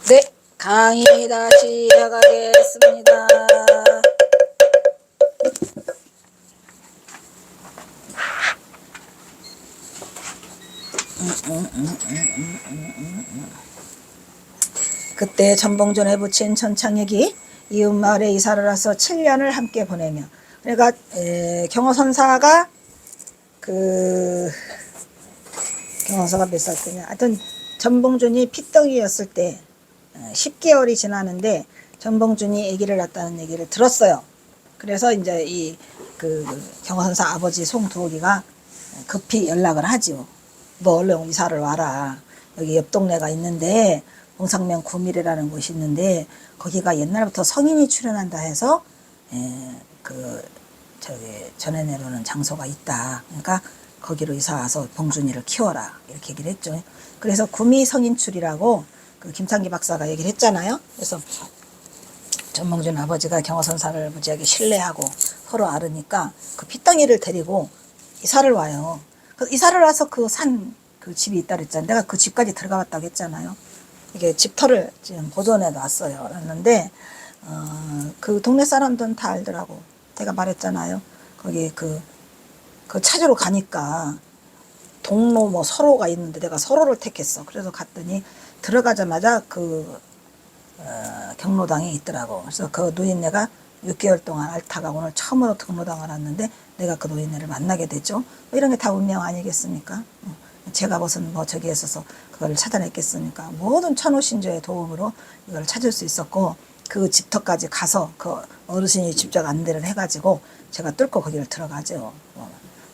네, 강의 다시 해가겠습니다. 그때 전봉준에 붙인 전창혁이 이웃마을에 이사를 와서 7년을 함께 보내며, 그러니까 경호선사가 경호사가 몇 살 때냐, 하여튼 전봉준이 피덩이였을 때 10개월이 지나는데 전봉준이 아기를 낳았다는 얘기를 들었어요. 그래서 이제 경호선사 아버지 송두옥이가 급히 연락을 하지요. 너 얼른 이사를 와라. 여기 옆 동네가 있는데 봉상면 구밀이라는 곳이 있는데 거기가 옛날부터 성인이 출연한다 해서 전해 내려오는 장소가 있다. 그러니까 거기로 이사 와서 봉준이를 키워라. 이렇게 얘기를 했죠. 그래서 구미 성인출이라고 김창기 박사가 얘기를 했잖아요. 그래서 전봉준 아버지가 경호선사를 무지하게 신뢰하고 서로 알으니까 그 피덩이를 데리고 이사를 와요. 이사를 와서 그 집이 있다 그랬잖아요. 내가 그 집까지 들어가 봤다고 했잖아요. 이게 집터를 지금 보존해 놨어요. 놨는데, 그 동네 사람들은 다 알더라고. 제가 말했잖아요. 거기 그 찾으러 가니까 동로 뭐 서로가 있는데 내가 서로를 택했어. 그래서 갔더니 들어가자마자 경로당에 있더라고. 그래서 그 노인네가 6개월 동안 앓다가 오늘 처음으로 경로당을 왔는데 내가 그 노인네를 만나게 됐죠. 이런 게 다 운명 아니겠습니까? 제가 무슨 저기에 있어서 그걸 찾아냈겠습니까? 모든 천호신조의 도움으로 이걸 찾을 수 있었고, 그 집터까지 가서 그 어르신이 직접 안내를 해가지고 제가 뚫고 거기를 들어가죠.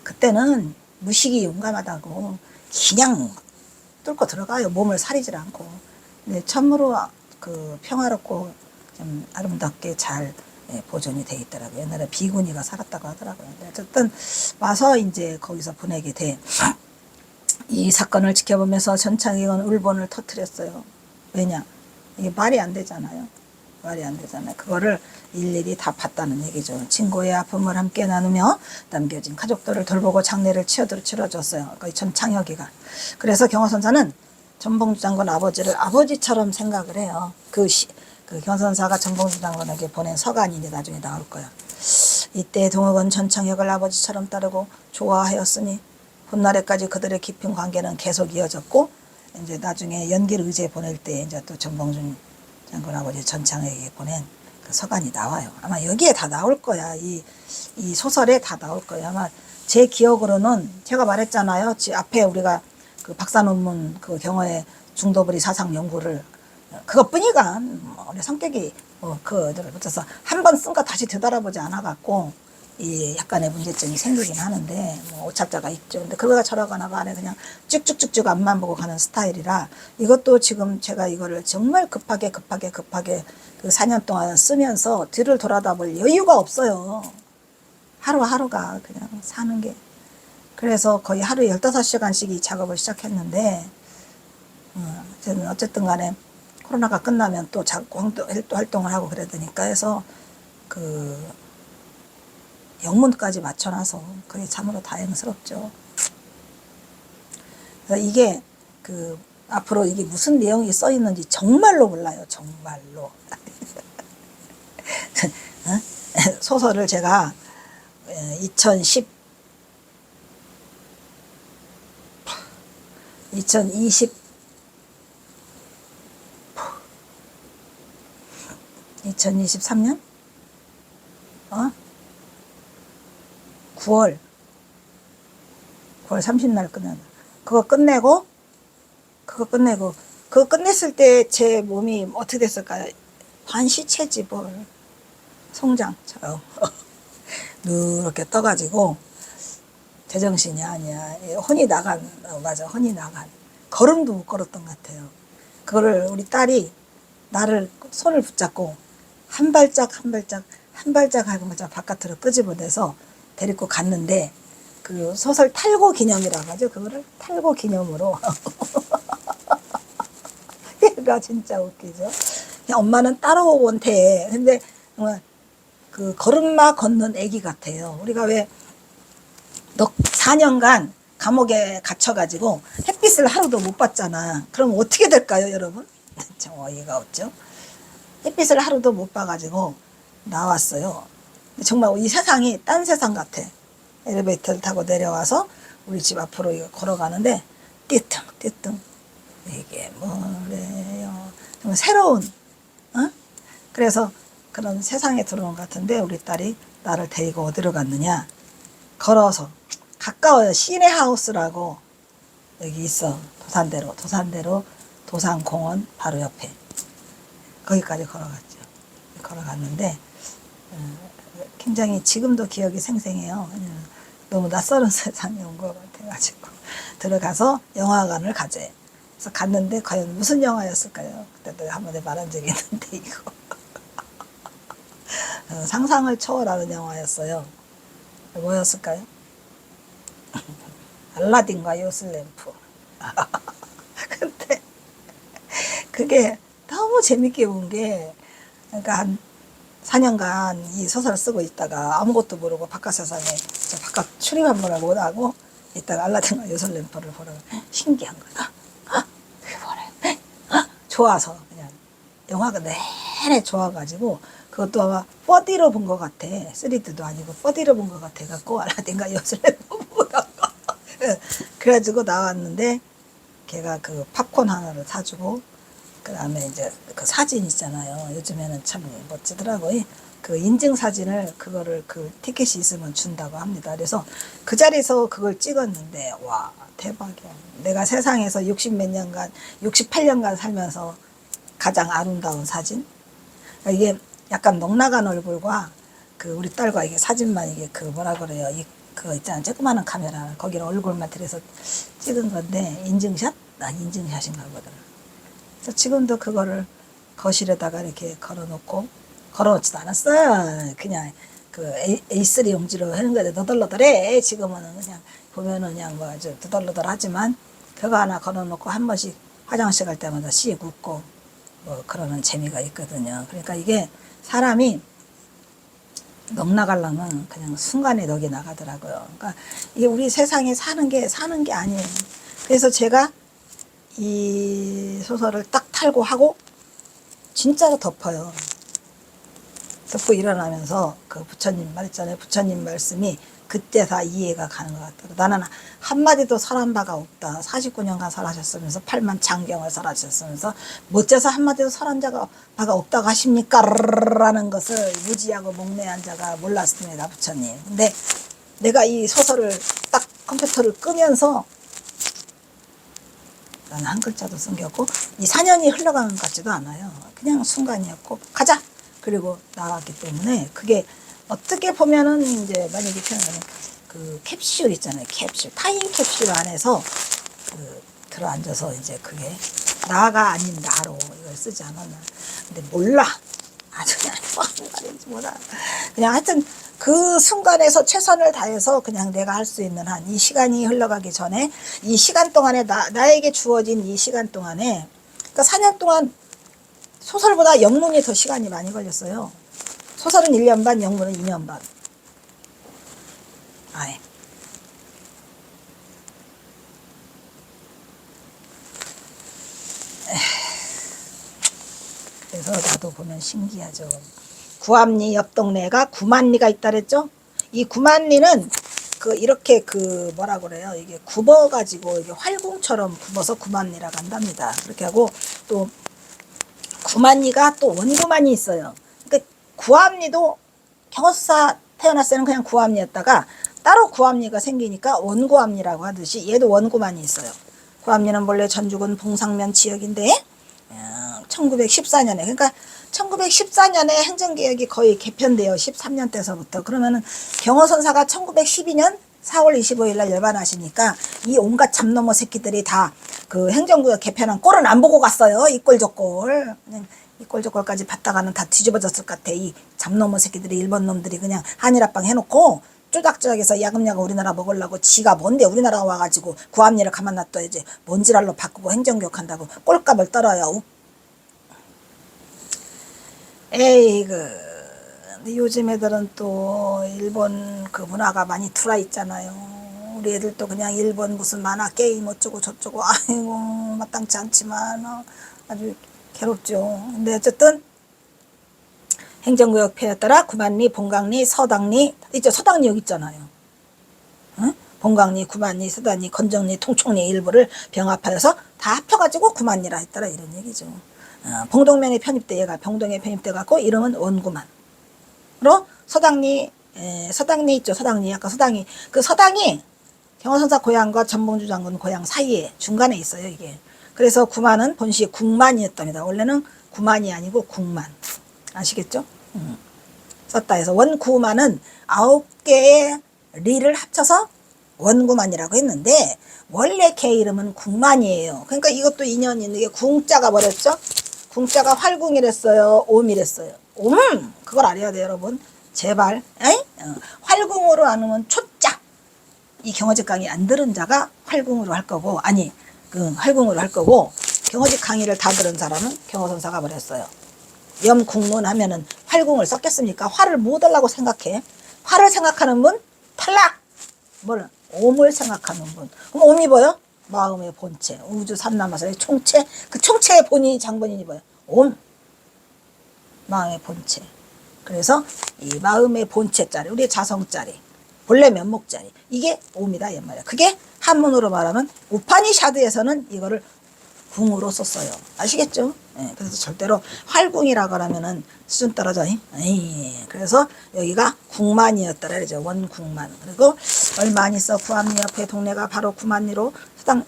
그때는 무식이 용감하다고 그냥 뚫고 들어가요. 몸을 사리질 않고. 근데 참으로 평화롭고 좀 아름답게 잘 보존이 돼 있더라고요. 옛날에 비구니가 살았다고 하더라고요. 어쨌든 와서 이제 거기서 보내게 돼. 이 사건을 지켜보면서 전창익은 울분을 터뜨렸어요. 왜냐? 이게 말이 안 되잖아요. 말이 안 되잖아요. 그거를 일일이 다 봤다는 얘기죠. 친구의 아픔을 함께 나누며 남겨진 가족들을 돌보고 장례를 치러줬어요. 전창혁이가. 그래서 경호선사는 전봉주 장군 아버지를 아버지처럼 생각을 해요. 그 경호선사가 전봉주 장군에게 보낸 서간이 이제 나중에 나올 거야. 이때 동욱은 전창혁을 아버지처럼 따르고 좋아하였으니 훗날에까지 그들의 깊은 관계는 계속 이어졌고, 이제 나중에 연길 의제 보낼 때 이제 또 전봉준 장군 아버지 전창혁에게 보낸 그 서간이 나와요. 아마 여기에 다 나올 거야. 이 소설에 다 나올 거야. 아마 제 기억으로는 제가 말했잖아요. 앞에 우리가 그 박사 논문 그 경호의 중도부리 사상 연구를 그것뿐이가 원래 성격이 그들을 붙여서 한 번 쓴 거 다시 되돌아보지 않아 갖고 이 약간의 문제점이 생기긴 하는데 오착자가 있죠. 근데 그거가 저러거나가 안에 그냥 쭉쭉쭉쭉 앞만 보고 가는 스타일이라, 이것도 지금 제가 이거를 정말 급하게 그 4년 동안 쓰면서 뒤를 돌아다볼 여유가 없어요. 하루하루가 그냥 사는 게. 그래서 거의 하루에 15시간씩 이 작업을 시작했는데, 저는 어쨌든 간에 코로나가 끝나면 또 활동을 하고 그래야 되니까 해서 영문까지 맞춰놔서 그게 참으로 다행스럽죠. 그래서 이게 앞으로 이게 무슨 내용이 써 있는지 정말로 몰라요. 정말로. 소설을 제가 2020 2023년 9월 30날 끝났나. 그거 끝냈을 때 제 몸이 어떻게 됐을까요? 반시체지볼 송장처럼 누렇게 떠가지고 제정신이 아니야. 혼이 나간, 맞아, 혼이 나간. 걸음도 못 걸었던 것 같아요. 그거를 우리 딸이 나를 손을 붙잡고 한 발짝 하고 바깥으로 끄집어내서 데리고 갔는데, 그 소설 탈고 기념이라고 하죠. 그거를 탈고 기념으로. 얘가 진짜 웃기죠. 엄마는 따라오고 온대. 근데 그 걸음마 걷는 애기 같아요. 우리가 왜 4년간 감옥에 갇혀가지고 햇빛을 하루도 못 봤잖아. 그럼 어떻게 될까요, 여러분? 참 어이가 없죠. 햇빛을 하루도 못 봐가지고 나왔어요. 정말 이 세상이 딴 세상 같아. 엘리베이터를 타고 내려와서 우리 집 앞으로 이거 걸어가는데 띠뚱 이게 뭐래요. 정말 새로운 그래서 그런 세상에 들어온 것 같은데 우리 딸이 나를 데리고 어디로 갔느냐. 걸어서 가까워요. 시내하우스라고 여기 있어. 도산대로 도산공원 바로 옆에 거기까지 걸어갔죠. 걸어갔는데 굉장히 지금도 기억이 생생해요. 너무 낯설은 세상에 온 것 같아가지고 들어가서 영화관을 가재. 그래서 갔는데 과연 무슨 영화였을까요? 그때도 한 번에 말한 적이 있는데 이거 상상을 초월하는 영화였어요. 뭐였을까요? 알라딘과 요술램프. 근데 그게 너무 재밌게 본 게 그러니까 한 4년간 이 소설을 쓰고 있다가 아무것도 모르고 바깥 세상에 바깥 출입 한 번을 못 하고 있다가 알라딘과 요술램프를 보러 신기한 거야. 그게 뭐래? 좋아서 그냥 영화가 내내 좋아가지고 그것도 아마 4D로 본 것 같아. 3D도 아니고 4D로 본 것 같아 갖고 알라딘과 요술램프 보다가 그래가지고 나왔는데 걔가 그 팝콘 하나를 사주고 그 다음에 이제 그 사진 있잖아요. 요즘에는 참 멋지더라고요. 그 인증 사진을 그거를 그 티켓이 있으면 준다고 합니다. 그래서 그 자리에서 그걸 찍었는데 와 대박이야. 내가 세상에서 60 몇 년간 68년간 살면서 가장 아름다운 사진. 그러니까 이게 약간 넉나간 얼굴과 그 우리 딸과 이게 사진만 이게 그 뭐라 그래요. 이 그거 있잖아. 조그마한 카메라 거기를 얼굴만 들여서 찍은 건데 인증샷? 난 인증샷인가 보더라. 그래서 지금도 그거를 거실에다가 이렇게 걸어놓지도 않았어요. 그냥 그 A3 용지로 하는 거데 너덜너덜해. 지금은 그냥 보면은 그냥 뭐 아주 너덜너덜하지만 그거 하나 걸어놓고 한 번씩 화장실 갈 때마다 씩 웃고 뭐 그러는 재미가 있거든요. 그러니까 이게 사람이 넋 나가려면 그냥 순간에 넋이 나가더라고요. 그러니까 이게 우리 세상에 사는 게 아니에요. 그래서 제가 이 소설을 딱 탈고 하고 진짜로 덮어요. 덮고 일어나면서 그 부처님 말 있잖아요. 부처님 말씀이 그때 다 이해가 가는 것 같더라고요. 나는 한마디도 설한 바가 없다. 49년간 설하셨으면서 8만 장경을 설하셨으면서 멋져서 한마디도 설한 바가 없다고 하십니까? 라는 것을 무지하고 목매한 자가 몰랐습니다. 부처님. 근데 내가 이 소설을 딱 컴퓨터를 끄면서 나는 한 글자도 숨겼고 이 4년이 흘러가는 것 같지도 않아요. 그냥 순간이었고 가자! 그리고 나왔기 때문에 그게 어떻게 보면은 이제 만약에 표현하면 그 캡슐 있잖아요. 캡슐. 타임 캡슐 안에서 그 들어앉아서 이제 그게 나가 아닌 나로 이걸 쓰지 않았나. 근데 몰라. 아주 그냥 뭐 하는 말인지 몰라. 그냥 하여튼 그 순간에서 최선을 다해서 그냥 내가 할 수 있는 한 이 시간이 흘러가기 전에 이 시간 동안에 나에게 주어진 이 시간 동안에 그러니까 4년 동안 소설보다 영문이 더 시간이 많이 걸렸어요. 소설은 1년 반, 영문은 2년 반. 아예. 그래서 나도 보면 신기하죠. 구암리 옆 동네가 구만리가 있다 그랬죠? 이 구만리는 그 이렇게 그 뭐라 그래요? 이게 굽어가지고 이게 활궁처럼 굽어서 구만리라고 한답니다. 그렇게 하고 또 구만리가 또 원구만이 있어요. 그러니까 구암리도 경호사 태어났을 때는 그냥 구암리였다가 따로 구암리가 생기니까 원구암리라고 하듯이 얘도 원구만이 있어요. 구암리는 원래 전주군 봉상면 지역인데 1914년에 그러니까 1914년에 행정개혁이 거의 개편돼요. 13년 때서부터. 그러면은 경호선사가 1912년 4월 25일 날 열반하시니까 이 온갖 잡놈의 새끼들이 다 그 행정구역 개편한 꼴은 안 보고 갔어요. 이 꼴 저 꼴. 이 꼴 저 꼴까지 봤다가는 다 뒤집어졌을 것 같아. 이 잡놈의 새끼들이 일본 놈들이 그냥 한일합방 해놓고 쪼작쪼작해서 야금야금 우리나라 먹으려고 지가 뭔데 우리나라 와가지고 구암리를 가만 놔둬야지. 뭔지랄로 바꾸고 행정교육한다고 꼴값을 떨어요. 에이그 근데 요즘 애들은 또 일본 그 문화가 많이 들어와 있잖아요. 우리 애들도 그냥 일본 무슨 만화 게임 어쩌고 저쩌고 아이고 마땅치 않지만 아주 괴롭죠. 근데 어쨌든 행정구역표에 따라 구만리, 본강리, 서당리 있죠. 서당리 여기 있잖아요. 응? 본강리, 구만리, 서당리, 건정리, 통촉리 일부를 병합하여서 다 합쳐가지고 구만리라 했더라 이런 얘기죠. 봉동면에 편입돼 얘가 병동에 편입돼 갖고 이름은 원구만으로 서당리 서당리 있죠. 서당리 아까 서당이 그 서당이 경호선사 고향과 전봉주 장군 고향 사이에 중간에 있어요 이게. 그래서 구만은 본시 국만이었답니다. 원래는 구만이 아니고 국만. 아시겠죠? 썼다 해서 원구만은 9개의 리를 합쳐서 원구만이라고 했는데 원래 걔 이름은 국만이에요. 그러니까 이것도 인연이 있는 게 궁자가 뭐랬죠? 궁자가 활궁이랬어요. 옴이랬어요. 그걸 알아야 돼요 여러분. 제발 활궁으로 하면 초자. 이 경어직 강의 안 들은 자가 활궁으로 할 거고 활궁으로 할 거고 경어직 강의를 다 들은 사람은 경어선사가 버렸어요. 염국문 하면은 활궁을 썼겠습니까? 활을 못 하려고 생각해. 활을 생각하는 분 탈락. 옴을 생각하는 분. 그럼 옴이 뭐요? 마음의 본체. 우주 삼라마사의 총체. 그 총체의 본인이 장본인이 뭐요? 옴. 마음의 본체. 그래서 이 마음의 본체짜리, 우리의 자성짜리, 본래 면목짜리 이게 옴이다 이 말이야. 그게 한문으로 말하면 우파니샤드에서는 이거를 궁으로 썼어요. 아시겠죠? 그래서 절대로 활궁이라고 하면은 수준 떨어져. 그래서 여기가 궁만이었더라. 그죠? 원궁만. 그리고 얼마 안 있어 구암리 옆에 동네가 바로 구만리로 수당,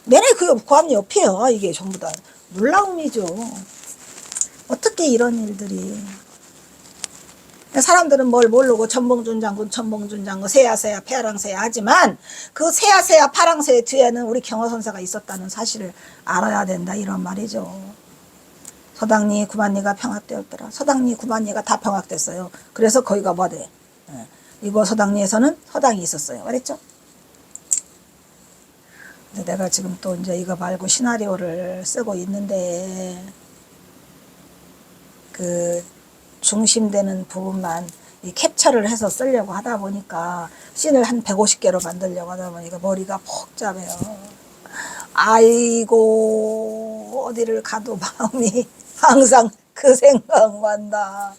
내내 그 구암리 옆이에요. 이게 전부 다. 놀라움이죠. 어떻게 이런 일들이. 사람들은 뭘 모르고 전봉준 장군 새야새야 패랑새야 하지만 그 새야새야 파랑새 뒤에는 우리 경어선사가 있었다는 사실을 알아야 된다 이런 말이죠. 서당리 구만리가 평합되었더라. 서당리 구만리가 다 평합됐어요. 그래서 거기가 뭐돼? 이거 서당리에서는 서당이 있었어요. 말했죠? 근데 내가 지금 또 이제 이거 말고 시나리오를 쓰고 있는데 그 중심되는 부분만 이 캡처를 해서 쓰려고 하다 보니까 씬을 한 150개로 만들려고 하다 보니까 머리가 복잡해요. 아이고 어디를 가도 마음이 항상 그 생각만 나.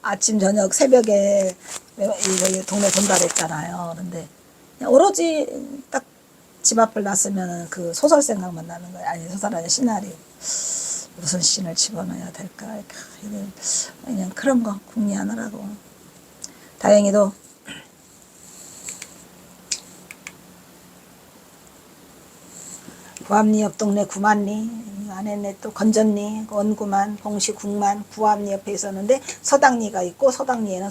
아침 저녁 새벽에 동네 돈다랬잖아요. 그런데 오로지 딱 집 앞을 났으면 그 소설 생각만 나는 거예요. 아니 소설 아니 시나리오. 무슨 씬을 집어넣어야 될까? 그냥 그런 거 궁리하느라고. 다행히도 구암리 옆 동네 구만리 안에 또 건전리, 원구만, 봉시, 국만, 구암리 옆에 있었는데 서당리가 있고 서당리에는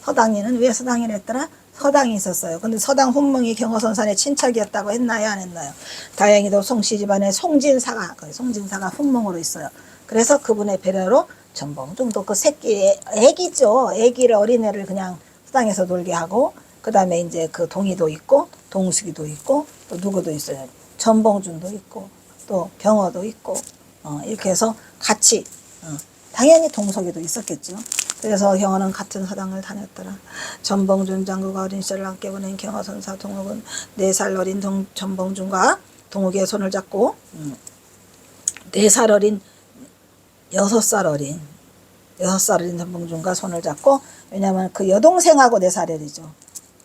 서당리는 왜 서당이라 했더라? 서당이 있었어요. 근데 서당 훈몽이 경어선산의 친척이었다고 했나요? 안 했나요? 다행히도 송씨 집안에 송진사가 훈몽으로 있어요. 그래서 그분의 배려로 전봉중도 그 새끼 애기죠. 애기를 어린애를 그냥 서당에서 놀게 하고 그 다음에 이제 그 동이도 있고 동숙이도 있고 또 누구도 있어요. 전봉준도 있고 또 경어도 있고 이렇게 해서 같이 당연히 동석이도 있었겠죠. 그래서 경어는 같은 서당을 다녔더라. 전봉준 장군과 어린 시절을 함께 보낸 경어선사 동욱은 4살 어린 전봉준과 동욱의 손을 잡고 4살 어린 6살 어린 전봉준과 손을 잡고 왜냐하면 그 여동생하고 4살 어리죠.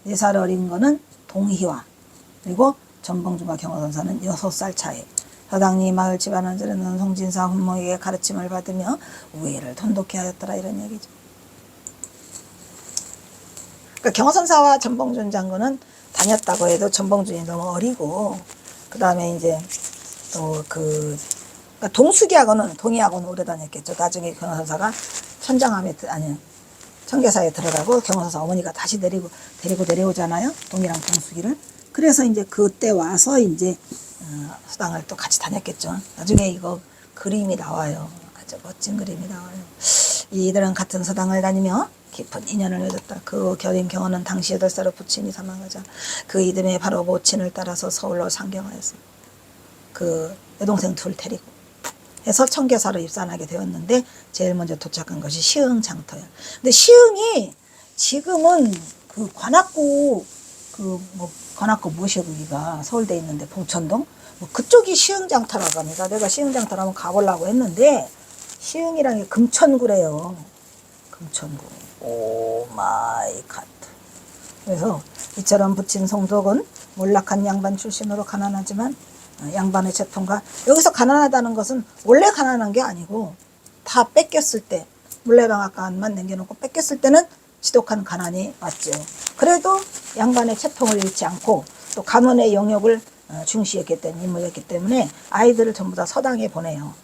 4살 어린 거는 동희와 그리고 전봉준과 경어선사는 6살 차이. 서당리 마을 집안을 지르는 송진사 훈몽에게 가르침을 받으며 우애를 돈독히 하였더라 이런 얘기죠. 그러니까 경어선사와 전봉준 장군은 다녔다고 해도 전봉준이 너무 어리고 그 다음에 이제 또 그러니까 동희하고는 오래 다녔겠죠. 나중에 경어선사가 청계사에 들어가고 경어선사 어머니가 다시 데리고 내려오잖아요. 동희랑 동숙이를. 그래서 이제 그때 와서 이제 수당을 또 같이 다녔겠죠. 나중에 이거 그림이 나와요. 아주 멋진 그림이 나와요. 이들은 같은 서당을 다니며 깊은 인연을 맺었다. 그 결인 경어는 당시 8살의 부친이 사망하자 그 이듬해 바로 모친을 따라서 서울로 상경하였어. 그 여동생 둘 데리고 해서 청계사로 입산하게 되었는데 제일 먼저 도착한 것이 시흥 장터야. 근데 시흥이 지금은 그 관악구 관악구 무시구기가 서울대에 있는데 봉천동 그쪽이 시흥장터라고 합니다. 내가 시흥장터를 한번 가보려고 했는데 시흥이란 게 금천구래요. 금천구. 오 마이 갓. 그래서 이처럼 부친 송독은 몰락한 양반 출신으로 가난하지만 양반의 채통과 여기서 가난하다는 것은 원래 가난한 게 아니고 다 뺏겼을 때 물레방앗간만 남겨놓고 뺏겼을 때는 지독한 가난이 왔죠. 그래도 양반의 채통을 잃지 않고 또 가문의 영역을 중시했기 때문에 인물이었기 때문에 아이들을 전부 다 서당에 보내요.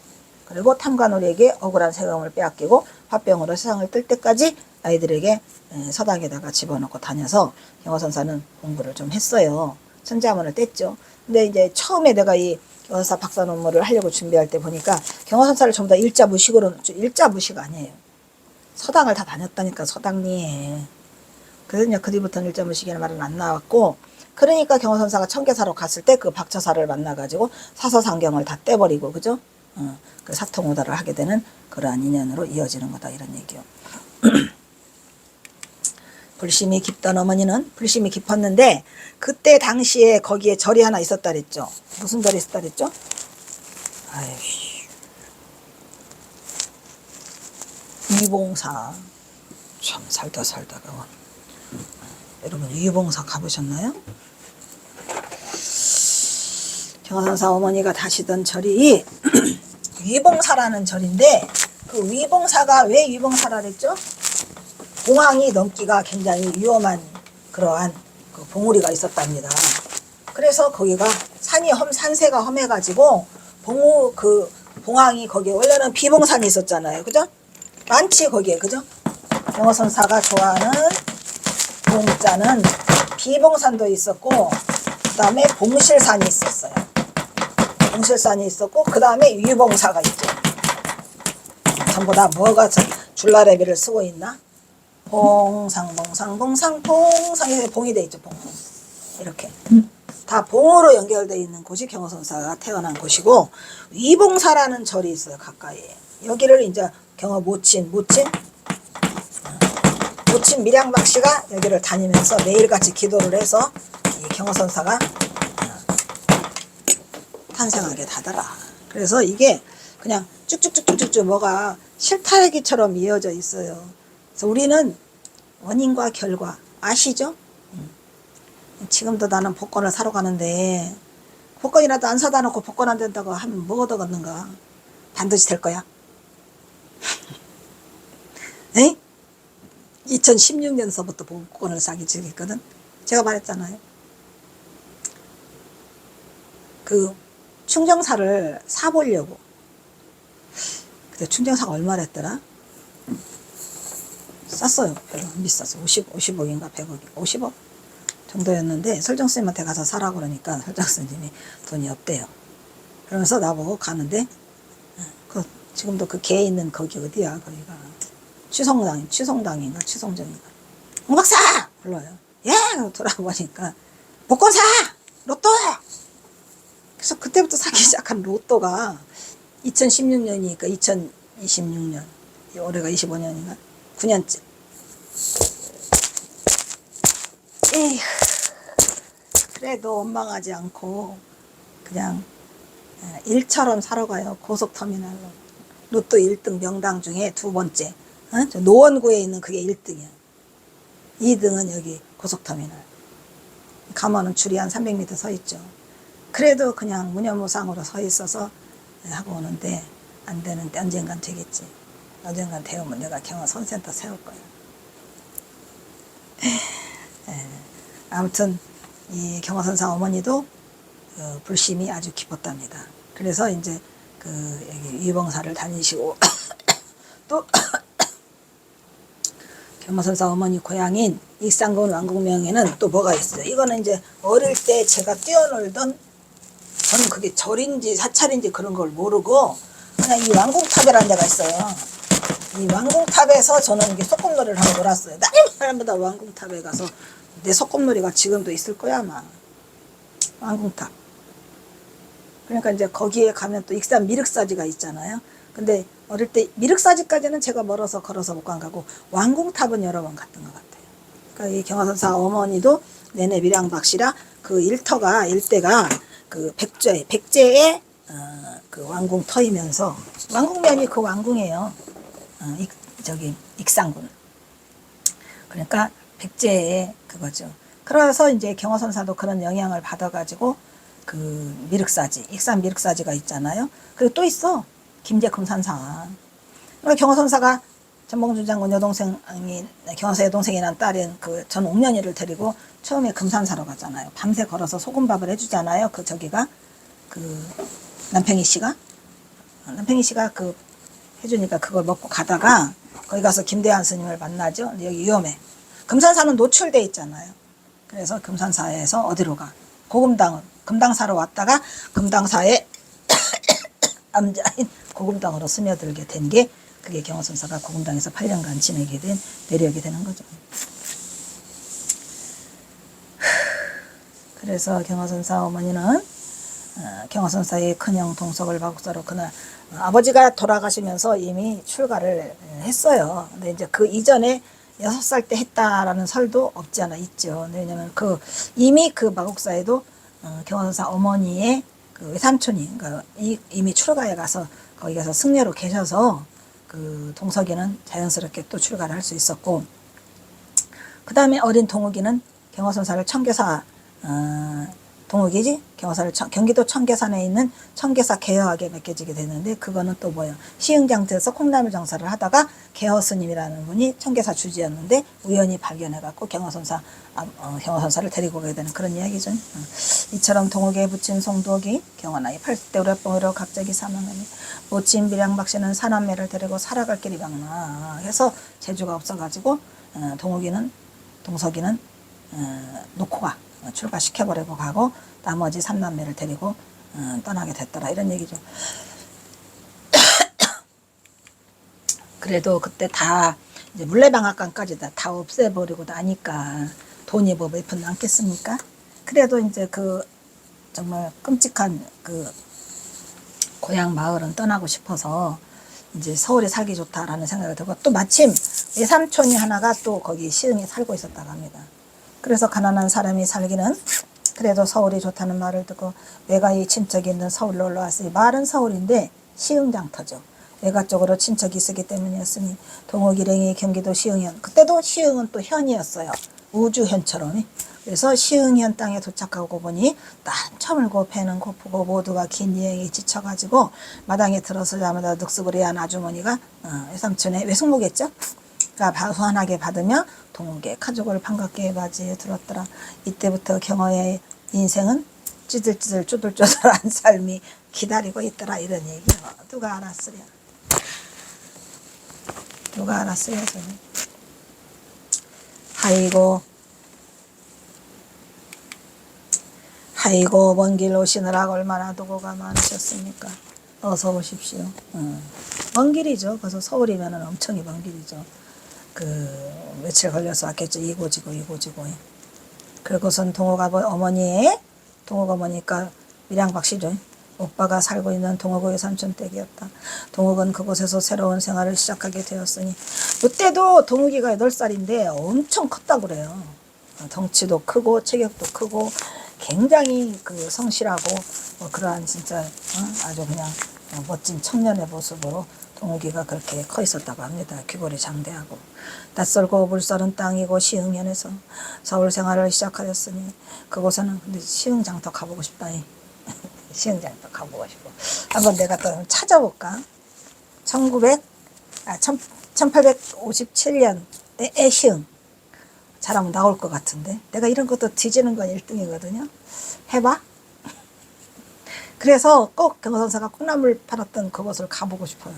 그리고 탐관오리에게 억울한 세금을 빼앗기고 화병으로 세상을 뜰 때까지 아이들에게 서당에다가 집어넣고 다녀서 경화선사는 공부를 좀 했어요. 천자문을 뗐죠. 근데 이제 처음에 내가 이 경화선사 박사 논문을 하려고 준비할 때 보니까 경화선사를 전부 다 일자 무식으로, 일자 무식 아니에요. 서당을 다 다녔다니까, 서당리에. 그래서 이제 그 뒤부터는 일자 무식이라는 말은 안 나왔고, 그러니까 경화선사가 청계사로 갔을 때 그 박처사를 만나가지고 사서상경을 다 떼버리고, 그죠? 그 사통오다를 하게 되는 그러한 인연으로 이어지는 거다, 이런 얘기요. 불심이 깊던 어머니는 불심이 깊었는데 그때 당시에 거기에 절이 하나 있었다 그랬죠. 무슨 절이 있었다 그랬죠? 아유, 위봉사. 참 살다가 여러분 위봉사 가보셨나요? 경화선사 어머니가 다시던 절이 위봉사라는 절인데 그 위봉사가 왜 위봉사라 그랬죠? 봉황이 넘기가 굉장히 위험한 그러한 그 봉우리가 있었답니다. 그래서 거기가 산세가 험해가지고 봉황이 거기에 원래는 비봉산이 있었잖아요. 그죠? 많지 거기에. 그죠? 경화선사가 좋아하는 봉자는 비봉산도 있었고 그 다음에 봉실산이 있었어요. 봉실산이 있었고 그 다음에 위봉사가 있죠. 전부 다 뭐가 줄라레비를 쓰고 있나? 봉상에서 봉이 돼 있죠. 봉 이렇게 다 봉으로 연결되어 있는 곳이 경화선사가 태어난 곳이고 위봉사라는 절이 있어요. 가까이에. 여기를 이제 경화 모친 밀양박씨가 여기를 다니면서 매일같이 기도를 해서 이 경화선사가 탄생하게 되더라. 그래서 이게 그냥 쭉쭉쭉쭉쭉 뭐가 실타래기처럼 이어져 있어요. 그래서 우리는 원인과 결과 아시죠? 지금도 나는 복권을 사러 가는데 복권이라도 안 사다 놓고 복권 안 된다고 하면 뭐 얻어걷는가? 반드시 될 거야. 에? 2016년서부터 복권을 사기 시작했거든. 제가 말했잖아요. 그 충정사를 사보려고. 그때 충정사가 얼마랬더라? 쌌어요. 별로 안 비쌌어. 50억인가 100억, 50억 정도였는데 설정스님한테 가서 사라고 그러니까 설정스님이 돈이 없대요. 그러면서 나보고 가는데 지금도 그 개 있는 거기 어디야? 거기가 취송당인가 취송정인가. 홍 박사! 불러요. 예! 돌아보니까 복권 사! 로또! 그래서 그때부터 사기 시작한 로또가 2016년이니까 2026년 올해가 25년인가 9년째. 에휴, 그래도 원망하지 않고 그냥 일처럼 사러 가요. 고속터미널로. 로또 1등 명당 중에 두 번째. 저 노원구에 있는 그게 1등이야. 2등은 여기 고속터미널. 가면은 줄이 한 300m 서 있죠. 그래도 그냥 무념무상으로 서 있어서 하고 오는데 안 되는데 언젠간 되겠지. 언젠간 되면 내가 경화선센터 세울 거야. 아무튼 이 경화선사 어머니도 불심이 아주 깊었답니다. 그래서 이제 여기 위봉사를 다니시고 또 경화선사 어머니 고향인 익산군 왕궁명에는 또 뭐가 있어요. 이거는 이제 어릴 때 제가 뛰어놀던, 저는 그게 절인지 사찰인지 그런 걸 모르고 그냥 이 왕궁탑이라는 데가 있어요. 이 왕궁탑에서 저는 이게 소꿉놀이를 하고 놀았어요. 날마다 왕궁탑에 가서 내 소꿉놀이가 지금도 있을 거야 아마. 왕궁탑. 그러니까 이제 거기에 가면 또 익산 미륵사지가 있잖아요. 근데 어릴 때 미륵사지까지는 제가 멀어서 걸어서 못 가고 왕궁탑은 여러 번 갔던 것 같아요. 그러니까 이 경화선사 어머니도 내내 밀양박씨라 그 일대가 그 백제의 그 왕궁 터이면서 왕궁면이 그 왕궁이에요. 저기 익산군. 그러니까 백제의 그거죠. 그래서 이제 경허선사도 그런 영향을 받아가지고 그 미륵사지, 익산 미륵사지가 있잖아요. 그리고 또 있어. 김제 금산사. 그러니까 경허선사가 전봉주 장군 여동생이 경허사 여동생이 난 딸인 그 전 옥년이를 데리고 처음에 금산사로 가잖아요. 밤새 걸어서 소금밥을 해주잖아요. 그 저기가 그 남팽이 씨가 그 해주니까 그걸 먹고 가다가 거기 가서 김대한 스님을 만나죠. 여기 위험해. 금산사는 노출돼 있잖아요. 그래서 금산사에서 어디로 가? 금당사로 왔다가 금당사의 암자인 고금당으로 스며들게 된 게 그게 경허선사가 고금당에서 8년간 지내게 된 내력이 되는 거죠. 그래서 경허선사 어머니는 경허선사의 큰형 동석을 마국사로 그날 아버지가 돌아가시면서 이미 출가를 했어요. 근데 이제 그 이전에 6살 때 했다라는 설도 없지 않아 있죠. 왜냐면 이미 그 마국사에도 경허선사 어머니의 그 외삼촌이 그러니까 이미 출가에 가서 거기 가서 승려로 계셔서 그 동석이는 자연스럽게 또 출가를 할 수 있었고, 그 다음에 어린 동욱이는 경허선사를 청계사 동욱이지 경허사를 경기도 청계산에 있는 청계사 개허하게 맡겨지게 되는데, 그거는 또 뭐예요? 시흥장터에서 콩나물 장사를 하다가 개허 스님이라는 분이 청계사 주지였는데 우연히 발견해갖고 경허선사를 데리고 가게 되는 그런 이야기죠. 이처럼 동욱의 부친 송두옥이 경허나이 80대 우려병으로 갑자기 사망하니 모친 밀양박씨는 사남매를 데리고 살아갈 길이 막나 해서 재주가 없어가지고 동석이는 놓고 가. 출가시켜버리고 가고 나머지 3남매를 데리고 떠나게 됐더라, 이런 얘기죠. 그래도 그때 다 이제 물레방앗간까지 다 없애버리고 나니까 돈이 뭐 몇 푼 남겠습니까? 그래도 이제 그 정말 끔찍한 그 고향 마을은 떠나고 싶어서 이제 서울에 살기 좋다라는 생각이 들고, 또 마침 외삼촌이 하나가 또 거기 시흥에 살고 있었다고 합니다. 그래서 가난한 사람이 살기는 그래도 서울이 좋다는 말을 듣고 외가의 친척이 있는 서울로 올라왔으니, 말은 서울인데 시흥장터죠. 외가 쪽으로 친척이 있었기 때문이었으니 동욱 일행이 경기도 시흥현, 그때도 시흥은 또 현이었어요. 우주현처럼. 그래서 시흥현 땅에 도착하고 보니 딴처물고 배는 고프고 모두가 긴 여행에 지쳐가지고 마당에 들어서자마자 늑습을 한 아주머니가 외삼촌의 외숙모겠죠. 환하게 받으며 동욱의 가족을 반갑게 맞이해 들었더라. 이때부터 경허의 인생은 찌들찌들 쪼들쪼들한 삶이 기다리고 있더라, 이런 얘기요. 누가 알았으랴? 누가 알았어요, 저는? 아이고 먼 길 오시느라 얼마나 도고가 많으셨습니까? 어서 오십시오. 먼 길이죠. 그래서 서울이면은 엄청 먼 길이죠. 며칠 걸려서 왔겠죠. 이고지고. 그리고선 동욱 어머니가 밀양박씨죠. 오빠가 살고 있는 동욱의 삼촌 댁이었다. 동욱은 그곳에서 새로운 생활을 시작하게 되었으니, 그때도 동욱이가 8살인데 엄청 컸다고 그래요. 덩치도 크고 체격도 크고 굉장히 그 성실하고 그러한 진짜 아주 그냥 멋진 청년의 모습으로 동욱이가 그렇게 커 있었다고 합니다. 귀골이 장대하고. 낯설고 물서른 땅이고 시흥현에서 서울 생활을 시작하였으니 그곳에는, 근데 시흥장터 가보고 싶다. 시흥장터 가보고 싶고. 한번 내가 또 찾아볼까? 1857년 때 애시흥 잘하면 나올 것 같은데, 내가 이런 것도 뒤지는 건 1등이거든요. 해봐. 그래서 꼭 경허선사가 콩나물 팔았던 그곳을 가보고 싶어요.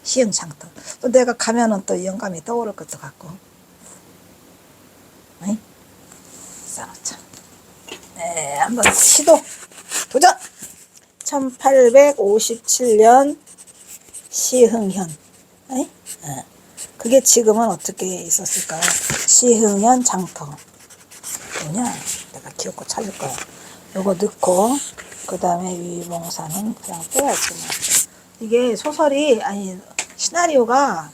시흥장터. 또 내가 가면은 또 영감이 떠오를 것도 같고. 써놓자. 네, 한번 도전! 1857년 시흥현. 그게 지금은 어떻게 있었을까요? 시흥현 장터. 뭐냐? 내가 기억고 찾을 거야. 요거 넣고, 그 다음에 위봉사는 그냥 빼야지. 이게 소설이, 시나리오가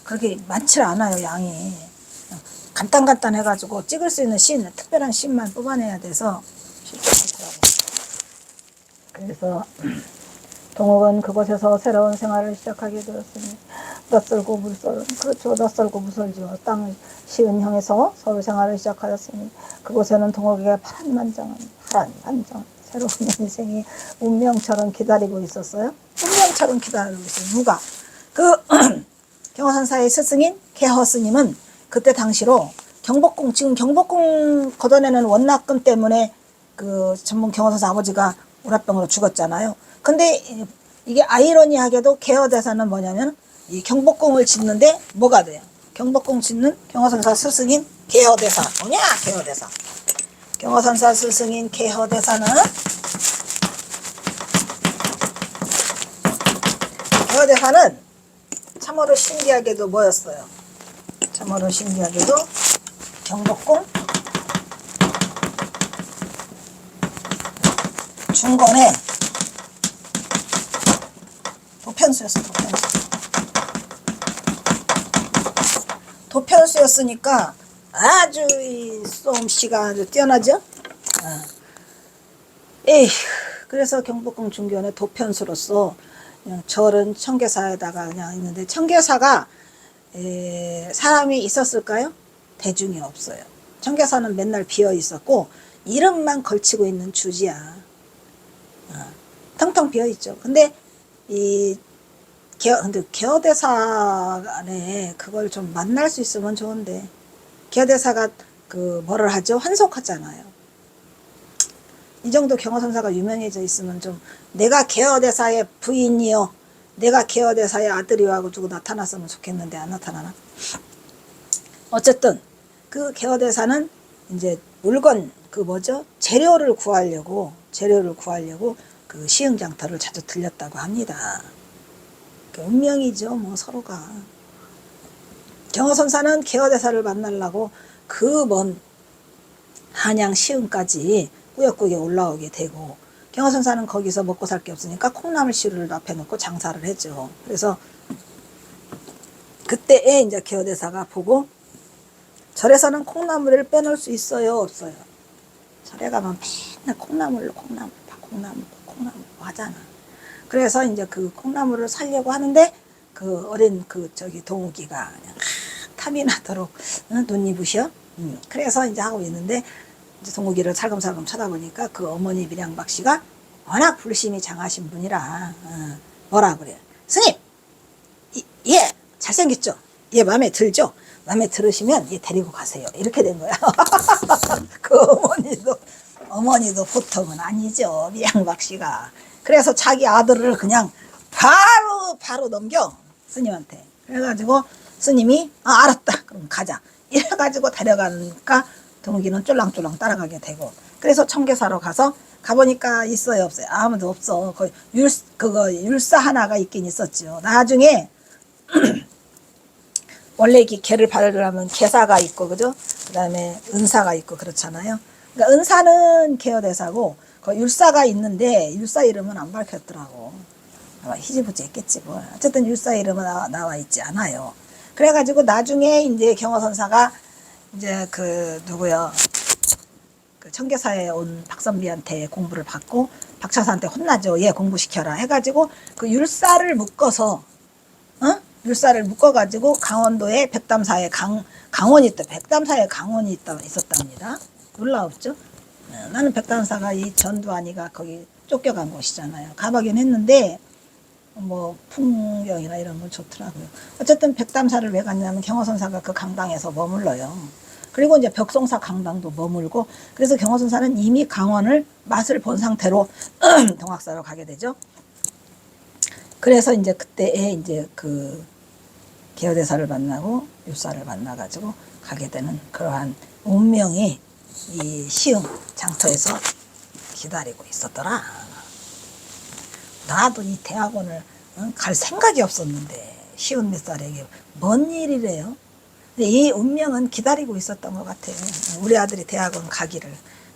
그렇게 많지 않아요, 양이. 간단간단 해가지고 찍을 수 있는 씬, 특별한 씬만 뽑아내야 돼서 쉽지 않더라고요. 그래서 동욱은 그곳에서 새로운 생활을 시작하게 되었으니 낯설고 물설, 그렇죠. 낯설고 무설죠. 땅 시은형에서 서울 생활을 시작하였으니 그곳에는 동욱에게 파란만장한 새로운 인생이 운명처럼 기다리고 있었어요. 운명처럼 기다리고 있어요. 누가? 그 경화선사의 스승인 개허스님은 그때 당시로 경복궁, 지금 경복궁 걷어내는 원납금 때문에 그 전문 경화선사 아버지가 우라병으로 죽었잖아요. 근데 이게 아이러니하게도 개허대사는 뭐냐면 이 경복궁을 짓는데 뭐가 돼요? 경복궁 짓는 경화선사 스승인 개허대사. 뭐냐? 개허대사. 경화선사 스승인 개허대사는 참으로 신기하게도 뭐였어요? 참으로 신기하게도 경복궁 중건에 도편수였어. 도편수였으니까 아주 이 솜씨가 아주 뛰어나죠. 그래서 경복궁 중견에 도편수로서 그냥 절은 청계사에다가 그냥 있는데, 청계사가 사람이 있었을까요? 대중이 없어요. 청계사는 맨날 비어 있었고 이름만 걸치고 있는 주지야. 텅텅 비어 있죠. 근데 근데 개허대사 안에 그걸 좀 만날 수 있으면 좋은데, 개허대사가 그 뭐를 하죠? 환속하잖아요. 이 정도 경허선사가 유명해져 있으면 좀, 내가 개허대사의 부인이요, 내가 개허대사의 아들이요 하고 누구 나타났으면 좋겠는데 안 나타나나? 어쨌든 그 개허대사는 이제 물건 그 뭐죠? 재료를 구하려고 그 시흥장터를 자주 들렸다고 합니다. 운명이죠, 뭐 서로가. 경허선사는 개허대사를 만나려고 그 먼 한양 시흥까지 꾸역꾸역 올라오게 되고, 경허선사는 거기서 먹고 살 게 없으니까 콩나물 시루를 앞에 놓고 장사를 했죠. 그래서 그때에 이제 개허대사가 보고, 절에서는 콩나물을 빼놓을 수 있어요, 없어요? 절에 가면 맨날 콩나물로 하잖아. 그래서 이제 그 콩나물을 살려고 하는데 그 어린 그 저기 동욱이가 그냥 탐이 나도록 눈이 부셔. 그래서 이제 하고 있는데, 이제 동욱이를 살금살금 쳐다보니까 그 어머니 밀양박 씨가 워낙 불심이 장하신 분이라 뭐라 그래요? 스님, 얘 잘생겼죠? 얘 마음에 들죠? 마음에 들으시면 얘 데리고 가세요. 이렇게 된 거야. 그 어머니도 보통은 아니죠, 밀양박 씨가. 그래서 자기 아들을 그냥 바로 넘겨, 스님한테. 그래가지고 스님이 알았다, 그럼 가자, 이래가지고 데려가니까 동욱이는 쫄랑쫄랑 따라가게 되고, 그래서 청계사로 가보니까 있어요, 없어요? 아무도 없어. 그거 율사 하나가 있긴 있었죠. 나중에 원래 이렇게 개를 바르려면 개사가 있고, 그죠? 그 다음에 은사가 있고 그렇잖아요. 그러니까 은사는 개허대사고 그 율사가 있는데 율사 이름은 안 밝혔더라고. 아마 희지부지 했겠지 뭐. 어쨌든 율사 이름은 나와 있지 않아요. 그래가지고 나중에 이제 경허선사가 이제 그 누구요? 그 청계사에 온 박선비한테 공부를 받고 박차사한테 혼나죠. 얘 공부시켜라 해가지고 그 율사를 묶어서, 율사를 묶어가지고 강원도에 백담사에 강원이 있다. 백담사에 강원이 있었답니다. 놀라웠죠? 나는 백담사가 이 전두환이가 거기 쫓겨간 곳이잖아요. 가보긴 했는데 뭐 풍경이나 이런 건 좋더라고요. 어쨌든 백담사를 왜 갔냐면 경허선사가 그 강당에서 머물러요. 그리고 이제 벽송사 강당도 머물고, 그래서 경허선사는 이미 강원을 맛을 본 상태로 동학사로 가게 되죠. 그래서 이제 그때에 이제 그 개허대사를 만나고 율사를 만나가지고 가게 되는 그러한 운명이 이 시흥 장터에서 기다리고 있었더라. 나도 이 대학원을 갈 생각이 없었는데 시흥 몇 살에게 뭔 일이래요. 근데 이 운명은 기다리고 있었던 것 같아요. 우리 아들이 대학원 가기를.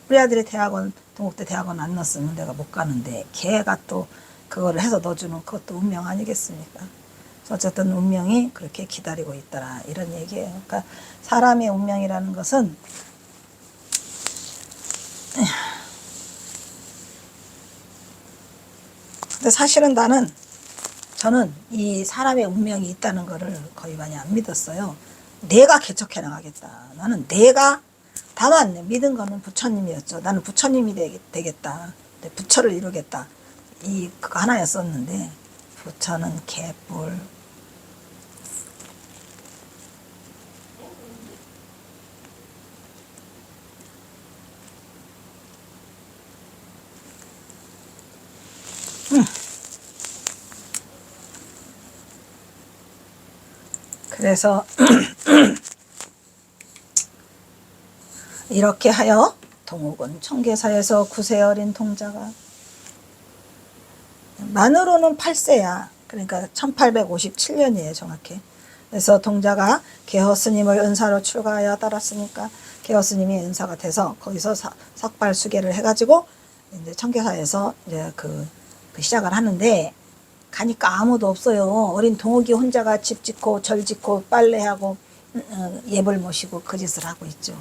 우리 아들이 대학원, 동국대 대학원 안 넣었으면 내가 못 가는데 걔가 또 그거를 해서 넣어주는 그것도 운명 아니겠습니까? 어쨌든 운명이 그렇게 기다리고 있더라, 이런 얘기예요. 그러니까 사람의 운명이라는 것은 근데 사실은 저는 이 사람의 운명이 있다는 거를 거의 많이 안 믿었어요. 내가 개척해 나가겠다. 나는 내가 다만 믿은 거는 부처님이었죠. 나는 부처님이 되겠다. 부처를 이루겠다. 그거 하나였었는데 부처는 개뿔. 그래서 이렇게 하여 동욱은 청계사에서 9세 어린 동자가 만으로는 8세야. 그러니까 1857년이에요 정확히. 그래서 동자가 개허스님을 은사로 출가하여 따랐으니까 개허스님이 은사가 돼서 거기서 석발수계를 해가지고 이제 청계사에서 이제 그 시작을 하는데 가니까 아무도 없어요. 어린 동욱이 혼자가 집 짓고 절 짓고 빨래하고 예불 모시고 그 짓을 하고 있죠.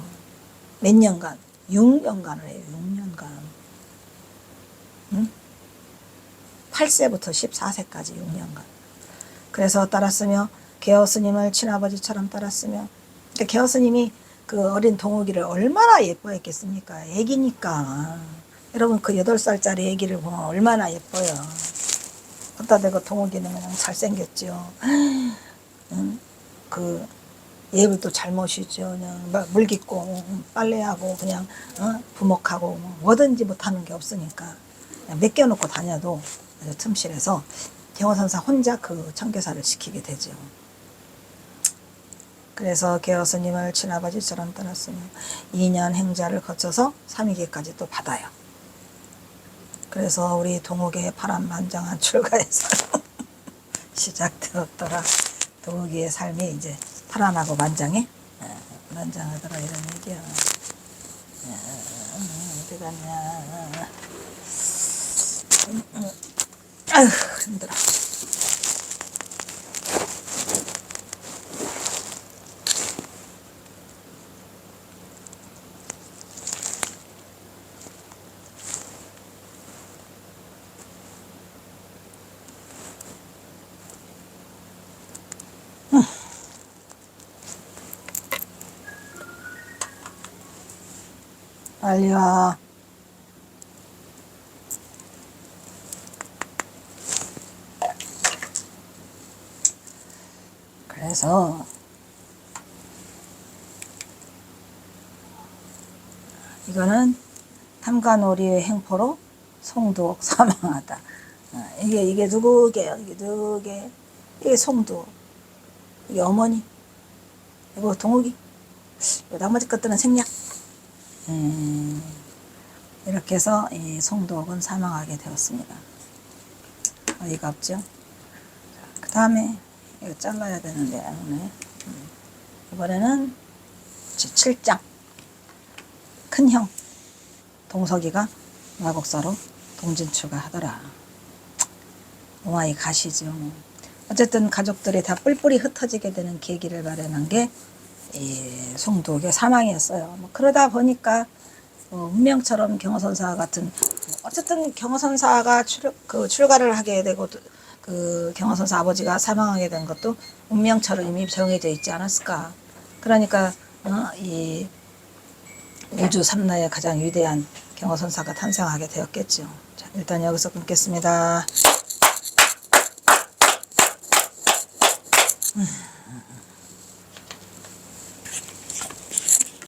몇 년간? 6년간을 해요. 6년간. 응? 8세부터 14세까지 6년간. 그래서 따랐으며 개허스님을 친아버지처럼 따랐으며 개허스님이 그 어린 동욱이를 얼마나 예뻐했겠습니까? 애기니까. 여러분 그 8살짜리 애기를 보면 얼마나 예뻐요. 갖다 대고 동욱이는 그냥 잘생겼죠. 응? 그 예불도 잘 모시죠. 그냥 물 깃고 빨래하고 그냥 부목하고 뭐든지 못하는 게 없으니까 그냥 맡겨놓고 다녀도 틈실해서 개허선사 혼자 그 청계사를 지키게 되죠. 그래서 개허스님을 친아버지처럼 따랐으며 2년 행자를 거쳐서 3위계까지 또 받아요. 그래서 우리 동욱의 파란만장한 출가에서 시작되었더라. 동욱이의 삶이 이제 파란하고 만장해? 만장하더라 이런 얘기야. 어디 갔냐. 아휴 힘들어. 빨리 와. 그래서 이거는 탐관오리의 행포로 송두옥 사망하다. 이게 누구게요? 이게 누구게? 이게 송두옥. 이게 어머니. 이거 동욱이. 나머지 것들은 생략. 이렇게 해서 이 송두옥은 사망하게 되었습니다. 어이가 없죠? 그 다음에 이거 잘라야 되는데 오늘 이번에는 7장 큰형 동석이가 마곡사로 동진출가 하더라. 오마이 가시죠. 어쨌든 가족들이 다 뿔뿔이 흩어지게 되는 계기를 마련한 게 이 송두옥의 사망이었어요. 그러다 보니까 운명처럼 경허선사 같은 어쨌든 경허선사가 출가를 하게 되고 그 경허선사 아버지가 사망하게 된 것도 운명처럼 이미 정해져 있지 않았을까. 그러니까 이 우주 삼라의 가장 위대한 경허선사가 탄생하게 되었겠죠. 자, 일단 여기서 끊겠습니다.